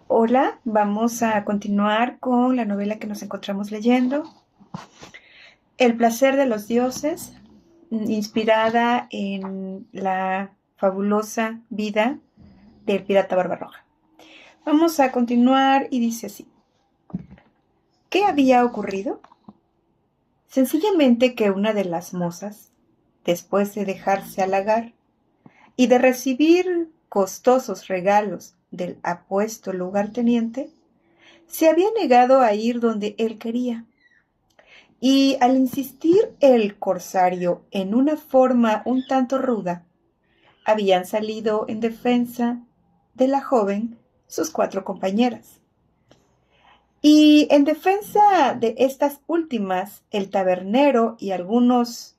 Hola, vamos a continuar con la novela que nos encontramos leyendo, El placer de los dioses, inspirada en la fabulosa vida del pirata Barbarroja. Vamos a continuar y dice así. ¿Qué había ocurrido? Sencillamente que una de las mozas, después de dejarse halagar y de recibir costosos regalos del apuesto lugarteniente, se había negado a ir donde él quería. Y al insistir el corsario en una forma un tanto ruda, habían salido en defensa de la joven sus cuatro compañeras. Y en defensa de estas últimas, el tabernero y algunos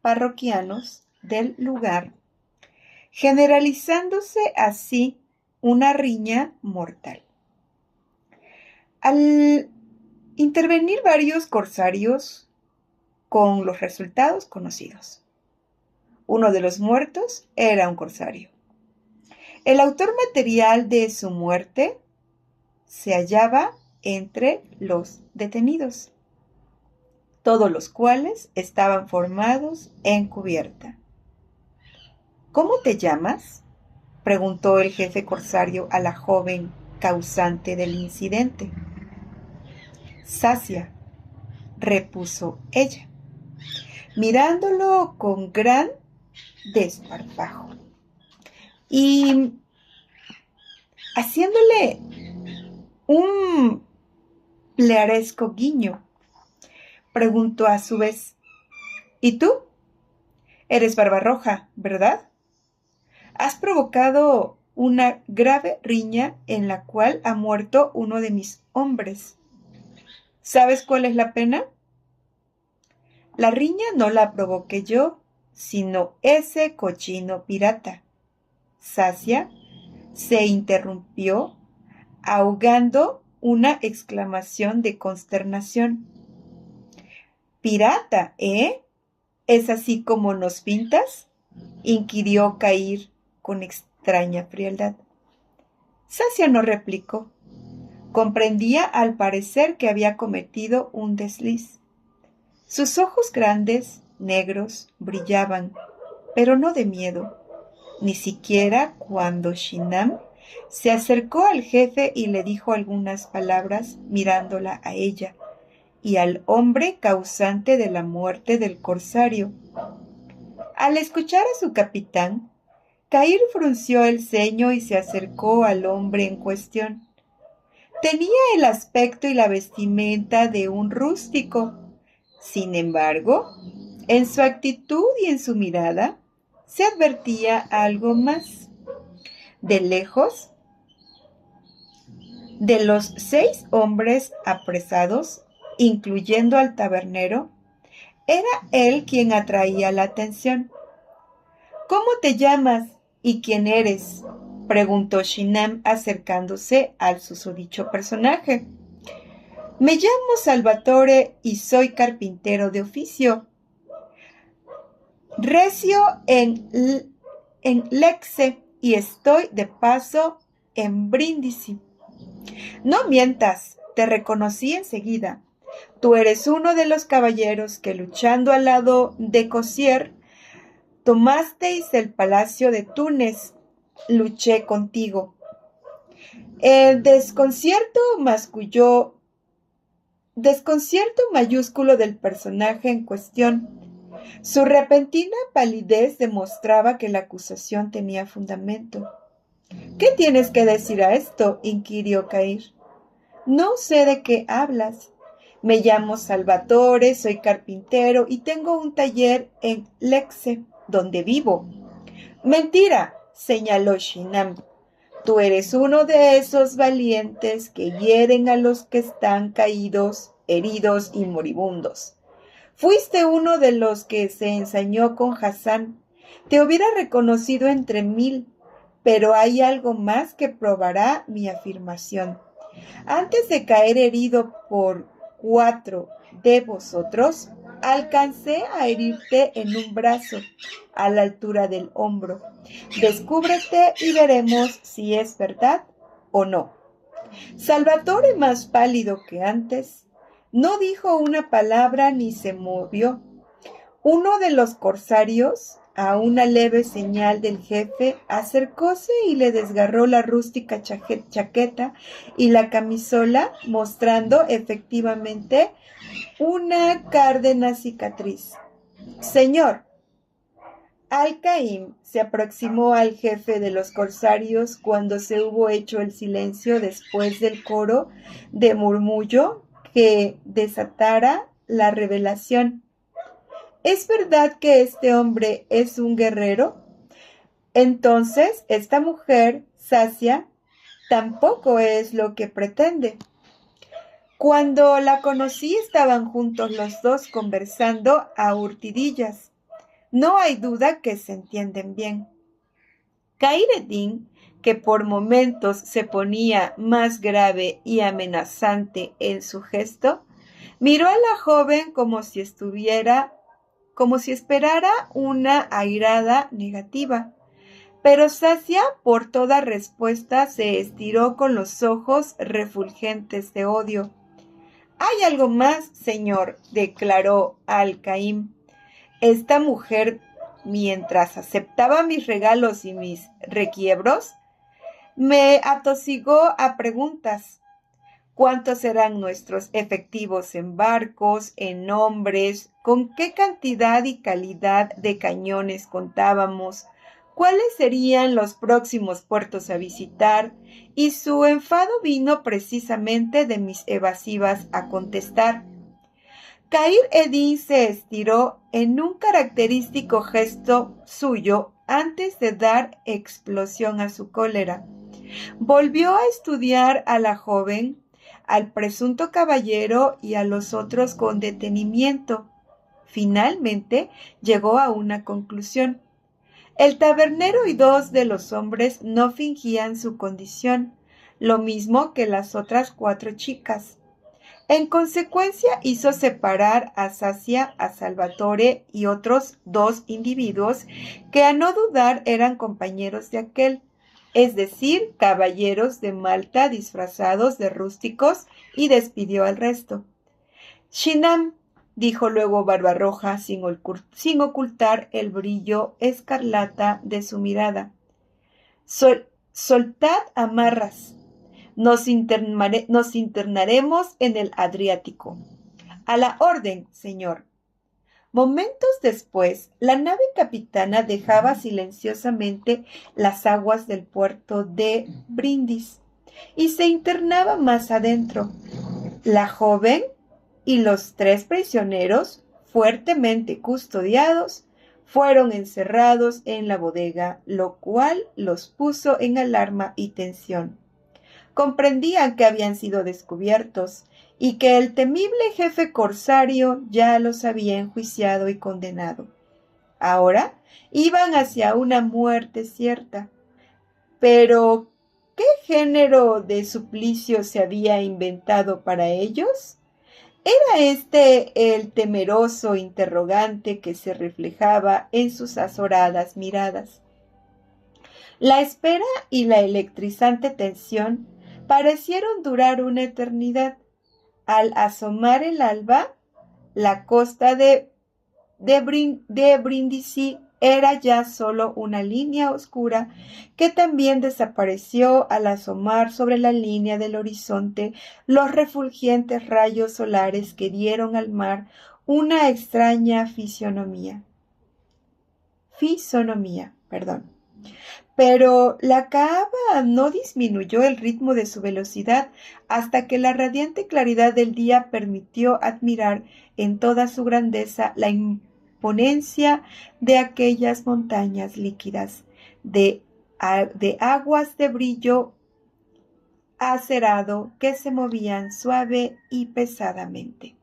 parroquianos del lugar, generalizándose así una riña mortal. Al intervenir varios corsarios con los resultados conocidos. Uno de los muertos era un corsario. El autor material de su muerte se hallaba entre los detenidos, todos los cuales estaban formados en cubierta. ¿Cómo te llamas?, preguntó el jefe corsario a la joven causante del incidente. Sacia, repuso ella, mirándolo con gran desparpajo y haciéndole un plearesco guiño, preguntó a su vez: ¿Y tú? Eres Barbarroja, ¿verdad? Has provocado una grave riña en la cual ha muerto uno de mis hombres. ¿Sabes cuál es la pena? La riña no la provoqué yo, sino ese cochino pirata. Sacia se interrumpió, ahogando una exclamación de consternación. ¿Pirata, eh? ¿Es así como nos pintas?, inquirió Cair con extraña frialdad. Sacia no replicó. Comprendía al parecer que había cometido un desliz. Sus ojos grandes, negros, brillaban, pero no de miedo, ni siquiera cuando Shinam se acercó al jefe y le dijo algunas palabras mirándola a ella y al hombre causante de la muerte del corsario. Al escuchar a su capitán, Cair frunció el ceño y se acercó al hombre en cuestión. Tenía el aspecto y la vestimenta de un rústico. Sin embargo, en su actitud y en su mirada se advertía algo más. De lejos, de los 6 hombres apresados, incluyendo al tabernero, era él quien atraía la atención. ¿Cómo te llamas y quién eres?, preguntó Shinam acercándose al susodicho personaje. Me llamo Salvatore y soy carpintero de oficio. Recio en Lecce y estoy de paso en Brindisi. No mientas, te reconocí enseguida. Tú eres uno de los caballeros que, luchando al lado de Cossier, tomasteis el palacio de Túnez. Luché contigo. El desconcierto mayúsculo del personaje en cuestión. Su repentina palidez demostraba que la acusación tenía fundamento. ¿Qué tienes que decir a esto?, inquirió Cair. No sé de qué hablas. Me llamo Salvatore, soy carpintero y tengo un taller en Lecce, donde vivo. Mentira, señaló Shinam. Tú eres uno de esos valientes que hieren a los que están caídos, heridos y moribundos. Fuiste uno de los que se ensañó con Hassan. Te hubiera reconocido entre 1000, pero hay algo más que probará mi afirmación. Antes de caer herido por 4 de vosotros, alcancé a herirte en un brazo, a la altura del hombro. Descúbrete y veremos si es verdad o no. Salvatore, más pálido que antes, no dijo una palabra ni se movió. Uno de los corsarios, a una leve señal del jefe, acercóse y le desgarró la rústica chaqueta y la camisola, mostrando efectivamente una cárdena cicatriz. Señor, Al-Qaim se aproximó al jefe de los corsarios cuando se hubo hecho el silencio después del coro de murmullo que desatara la revelación. ¿Es verdad que este hombre es un guerrero? Entonces, esta mujer, Sasia, tampoco es lo que pretende. Cuando la conocí estaban juntos los dos conversando a hurtadillas. No hay duda que se entienden bien. Khaireddin, que por momentos se ponía más grave y amenazante en su gesto, miró a la joven como si esperara una airada negativa. Pero Sasia, por toda respuesta, se estiró con los ojos refulgentes de odio. «Hay algo más, señor», declaró Al-Qaim. «Esta mujer, mientras aceptaba mis regalos y mis requiebros, me atosigó a preguntas. ¿Cuántos serán nuestros efectivos en barcos, en hombres? ¿Con qué cantidad y calidad de cañones contábamos? ¿Cuáles serían los próximos puertos a visitar? Y su enfado vino precisamente de mis evasivas a contestar. Khaireddin se estiró en un característico gesto suyo antes de dar explosión a su cólera. Volvió a estudiar a la joven, al presunto caballero y a los otros con detenimiento. Finalmente llegó a una conclusión. El tabernero y dos de los hombres no fingían su condición, lo mismo que las otras 4 chicas. En consecuencia, hizo separar a Sasia, a Salvatore y otros 2 individuos que a no dudar eran compañeros de aquel, es decir, caballeros de Malta disfrazados de rústicos, y despidió al resto. «Shinam», dijo luego Barbarroja sin ocultar el brillo escarlata de su mirada. «Soltad amarras. Nos internaremos en el Adriático». «A la orden, señor». Momentos después, la nave capitana dejaba silenciosamente las aguas del puerto de Brindis y se internaba más adentro. La joven y los 3 prisioneros, fuertemente custodiados, fueron encerrados en la bodega, lo cual los puso en alarma y tensión. Comprendían que habían sido descubiertos y que el temible jefe corsario ya los había enjuiciado y condenado. Ahora iban hacia una muerte cierta. Pero, ¿qué género de suplicio se había inventado para ellos? ¿Era este el temeroso interrogante que se reflejaba en sus azoradas miradas? La espera y la electrizante tensión parecieron durar una eternidad. Al asomar el alba, la costa de Brindisi era ya solo una línea oscura que también desapareció al asomar sobre la línea del horizonte los refulgentes rayos solares que dieron al mar una extraña fisonomía. Pero la Kaaba no disminuyó el ritmo de su velocidad hasta que la radiante claridad del día permitió admirar en toda su grandeza la imponencia de aquellas montañas líquidas, de aguas de brillo acerado que se movían suave y pesadamente.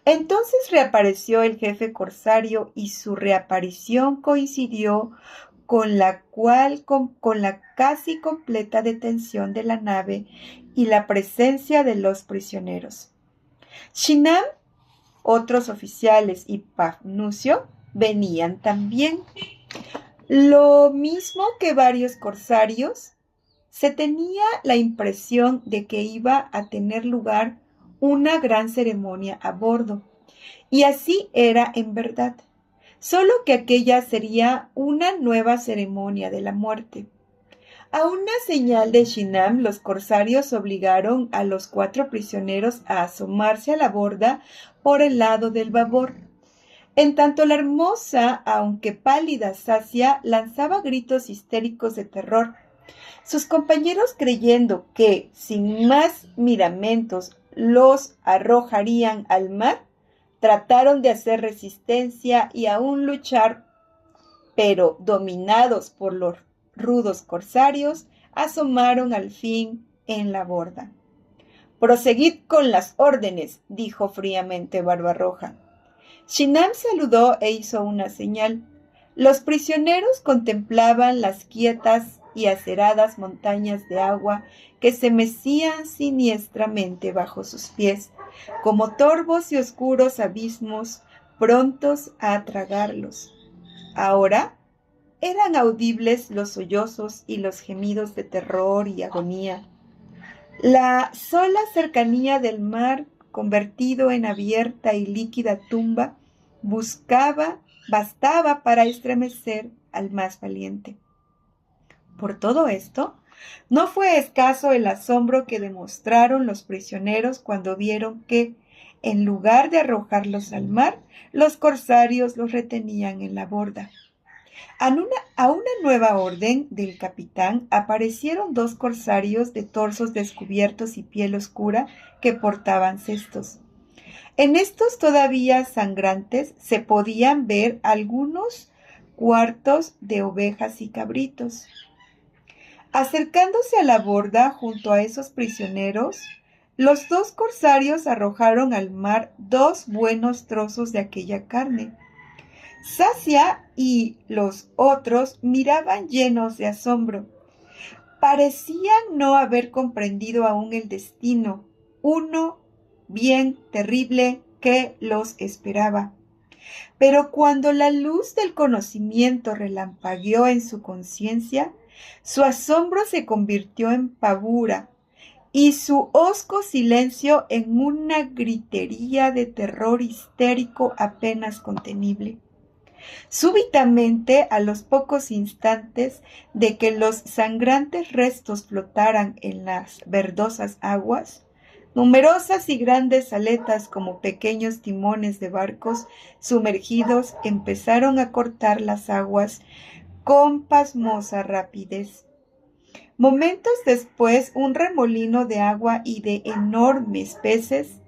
Entonces reapareció el jefe corsario y su reaparición coincidió con la casi completa detención de la nave y la presencia de los prisioneros. Shinam, otros oficiales y Pafnucio venían también. Lo mismo que varios corsarios, se tenía la impresión de que iba a tener lugar una gran ceremonia a bordo. Y así era en verdad, solo que aquella sería una nueva ceremonia de la muerte. A una señal de Shinam, los corsarios obligaron a los 4 prisioneros a asomarse a la borda por el lado del babor. En tanto la hermosa, aunque pálida Sasia, lanzaba gritos histéricos de terror. Sus compañeros, creyendo que, sin más miramentos, los arrojarían al mar, trataron de hacer resistencia y aún luchar, pero dominados por los rudos corsarios, asomaron al fin en la borda. «Proseguid con las órdenes», dijo fríamente Barbarroja. Shinam saludó e hizo una señal. Los prisioneros contemplaban las quietas y aceradas montañas de agua que se mecían siniestramente bajo sus pies, como torvos y oscuros abismos prontos a tragarlos. Ahora eran audibles los sollozos y los gemidos de terror y agonía. La sola cercanía del mar, convertido en abierta y líquida tumba, bastaba para estremecer al más valiente. Por todo esto, no fue escaso el asombro que demostraron los prisioneros cuando vieron que, en lugar de arrojarlos al mar, los corsarios los retenían en la borda. A una nueva orden del capitán aparecieron 2 corsarios de torsos descubiertos y piel oscura que portaban cestos. En estos todavía sangrantes se podían ver algunos cuartos de ovejas y cabritos. Acercándose a la borda junto a esos prisioneros, los 2 corsarios arrojaron al mar 2 buenos trozos de aquella carne. Sasia y los otros miraban llenos de asombro. Parecían no haber comprendido aún el destino, uno bien terrible, que los esperaba. Pero cuando la luz del conocimiento relampagueó en su conciencia, su asombro se convirtió en pavura y su hosco silencio en una gritería de terror histérico apenas contenible. Súbitamente, a los pocos instantes de que los sangrantes restos flotaran en las verdosas aguas, numerosas y grandes aletas como pequeños timones de barcos sumergidos empezaron a cortar las aguas con pasmosa rapidez. Momentos después, un remolino de agua y de enormes peces,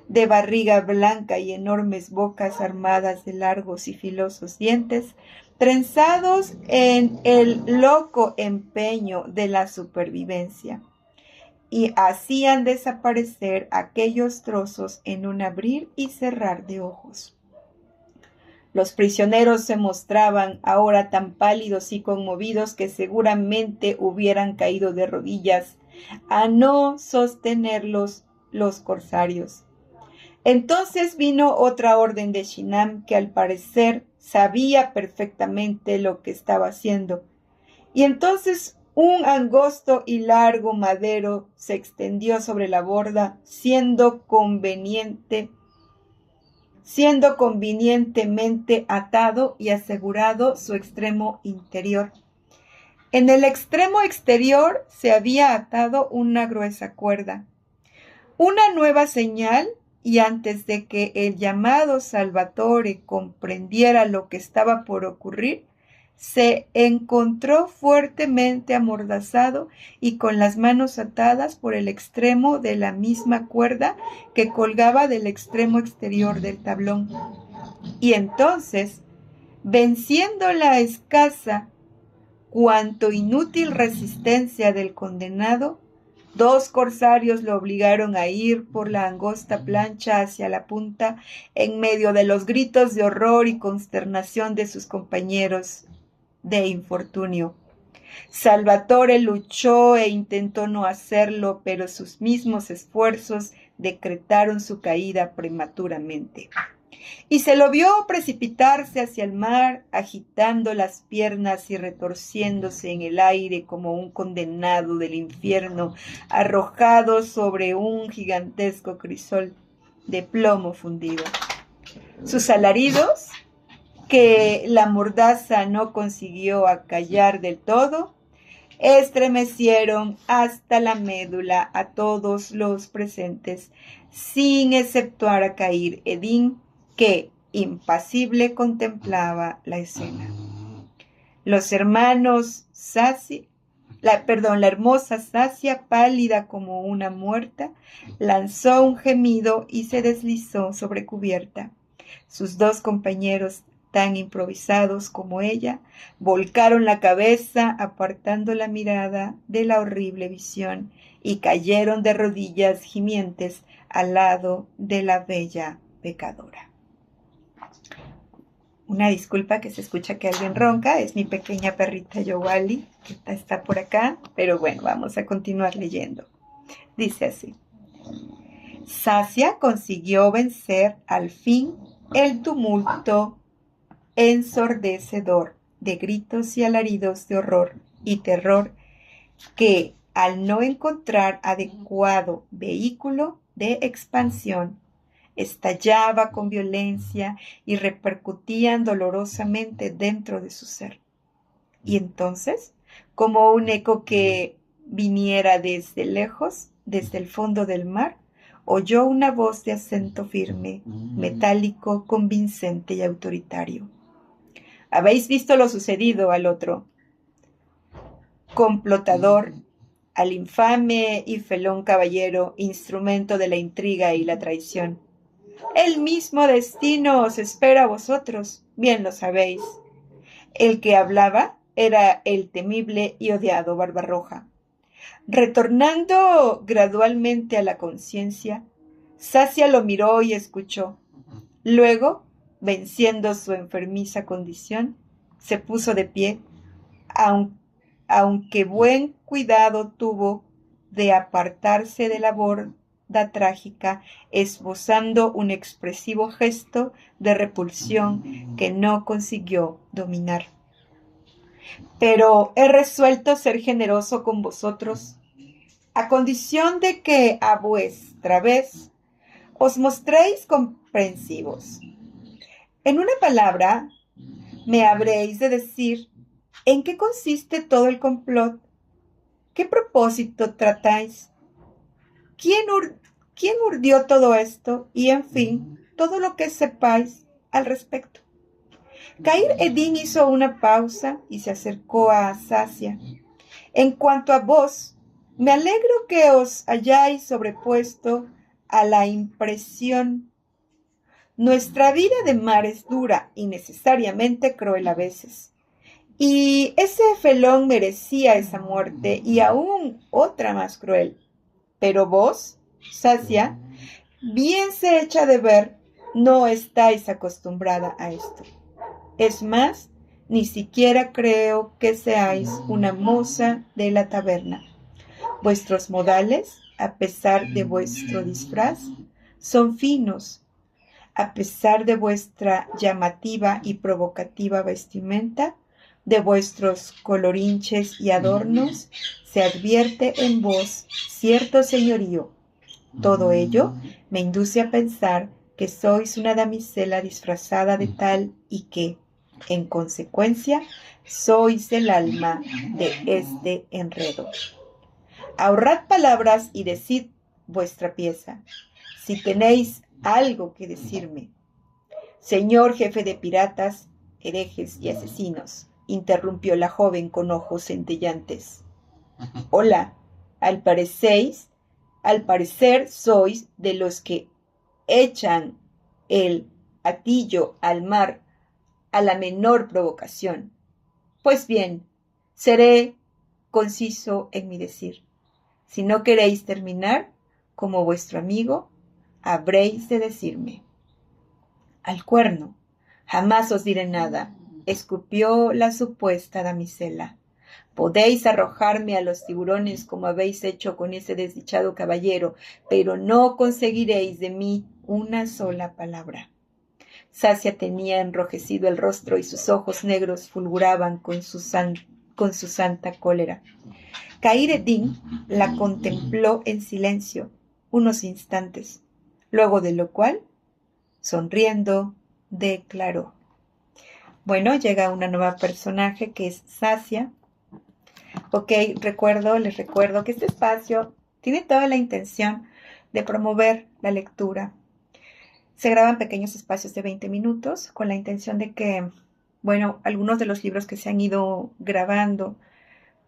de barriga blanca y enormes bocas armadas de largos y filosos dientes, trenzados en el loco empeño de la supervivencia, y hacían desaparecer aquellos trozos en un abrir y cerrar de ojos. Los prisioneros se mostraban ahora tan pálidos y conmovidos que seguramente hubieran caído de rodillas a no sostenerlos los corsarios. Entonces vino otra orden de Shinam, que al parecer sabía perfectamente lo que estaba haciendo. Y entonces un angosto y largo madero se extendió sobre la borda, siendo convenientemente atado y asegurado su extremo interior. En el extremo exterior se había atado una gruesa cuerda. Una nueva señal, y antes de que el llamado Salvatore comprendiera lo que estaba por ocurrir, se encontró fuertemente amordazado y con las manos atadas por el extremo de la misma cuerda que colgaba del extremo exterior del tablón. Y entonces, venciendo la escasa cuanto inútil resistencia del condenado, 2 corsarios lo obligaron a ir por la angosta plancha hacia la punta en medio de los gritos de horror y consternación de sus compañeros de infortunio. Salvatore luchó e intentó no hacerlo, pero sus mismos esfuerzos decretaron su caída prematuramente. y se lo vio precipitarse hacia el mar, agitando las piernas y retorciéndose en el aire como un condenado del infierno, arrojado sobre un gigantesco crisol de plomo fundido. Sus alaridos, que la mordaza no consiguió acallar del todo, estremecieron hasta la médula a todos los presentes, sin exceptuar a Cair Edín, que impasible contemplaba la escena. Los hermanos la hermosa Sacia, pálida como una muerta, lanzó un gemido y se deslizó sobre cubierta. Sus dos compañeros, tan improvisados como ella, volcaron la cabeza apartando la mirada de la horrible visión y cayeron de rodillas gimientes al lado de la bella pecadora. Una disculpa que se escucha que alguien ronca, es mi pequeña perrita Yowali, que está por acá, pero bueno, vamos a continuar leyendo. Dice así: Sacia consiguió vencer al fin el tumulto ensordecedor de gritos y alaridos de horror y terror que, al no encontrar adecuado vehículo de expansión, estallaba con violencia y repercutían dolorosamente dentro de su ser. Y entonces, como un eco que viniera desde lejos, desde el fondo del mar, oyó una voz de acento firme, metálico, convincente y autoritario. ¿Habéis visto lo sucedido al otro complotador, al infame y felón caballero, instrumento de la intriga y la traición? El mismo destino os espera a vosotros, bien lo sabéis. El que hablaba era el temible y odiado Barbarroja. Retornando gradualmente a la conciencia, Sacia lo miró y escuchó. Luego, venciendo su enfermiza condición, se puso de pie, aunque buen cuidado tuvo de apartarse de la borda trágica, esbozando un expresivo gesto de repulsión que no consiguió dominar. Pero he resuelto ser generoso con vosotros, a condición de que a vuestra vez os mostréis comprensivos. En una palabra, me habréis de decir en qué consiste todo el complot, qué propósito tratáis, quién urdió todo esto y, en fin, todo lo que sepáis al respecto. Cair Edín hizo una pausa y se acercó a Sacia. En cuanto a vos, me alegro que os hayáis sobrepuesto a la impresión. Nuestra vida de mar es dura y necesariamente cruel a veces. Y ese felón merecía esa muerte y aún otra más cruel. Pero vos, Sacia, bien se echa de ver, no estáis acostumbrada a esto. Es más, ni siquiera creo que seáis una moza de la taberna. Vuestros modales, a pesar de vuestro disfraz, son finos. A pesar de vuestra llamativa y provocativa vestimenta, de vuestros colorinches y adornos, se advierte en vos cierto señorío. Todo ello me induce a pensar que sois una damisela disfrazada de tal y que, en consecuencia, sois el alma de este enredo. Ahorrad palabras y decid vuestra pieza, si tenéis algo que decirme. Señor jefe de piratas, herejes y asesinos, interrumpió la joven con ojos centellantes. Hola, al parecer sois de los que echan el hatillo al mar a la menor provocación. Pues bien, seré conciso en mi decir. Si no queréis terminar, como vuestro amigo, habréis de decirme. Al cuerno, jamás os diré nada, escupió la supuesta damisela. Podéis arrojarme a los tiburones como habéis hecho con ese desdichado caballero, pero no conseguiréis de mí una sola palabra. Sacia tenía enrojecido el rostro y sus ojos negros fulguraban con su santa cólera. Khaireddin la contempló en silencio unos instantes, luego de lo cual, sonriendo, declaró: bueno, llega una nueva personaje que es Sacia. Ok, les recuerdo que este espacio tiene toda la intención de promover la lectura. Se graban pequeños espacios de 20 minutos con la intención de que, bueno, algunos de los libros que se han ido grabando,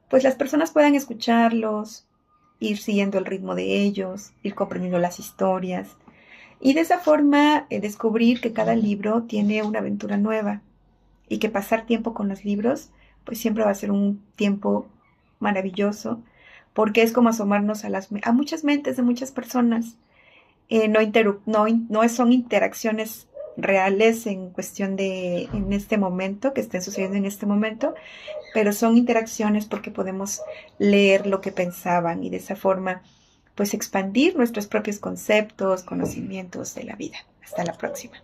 pues las personas puedan escucharlos, ir siguiendo el ritmo de ellos, ir comprendiendo las historias y de esa forma descubrir que cada libro tiene una aventura nueva y que pasar tiempo con los libros pues siempre va a ser un tiempo maravilloso, porque es como asomarnos a muchas mentes de muchas personas. No son interacciones reales en cuestión en este momento, que estén sucediendo en este momento, pero son interacciones porque podemos leer lo que pensaban y de esa forma pues expandir nuestros propios conceptos, conocimientos de la vida. Hasta la próxima.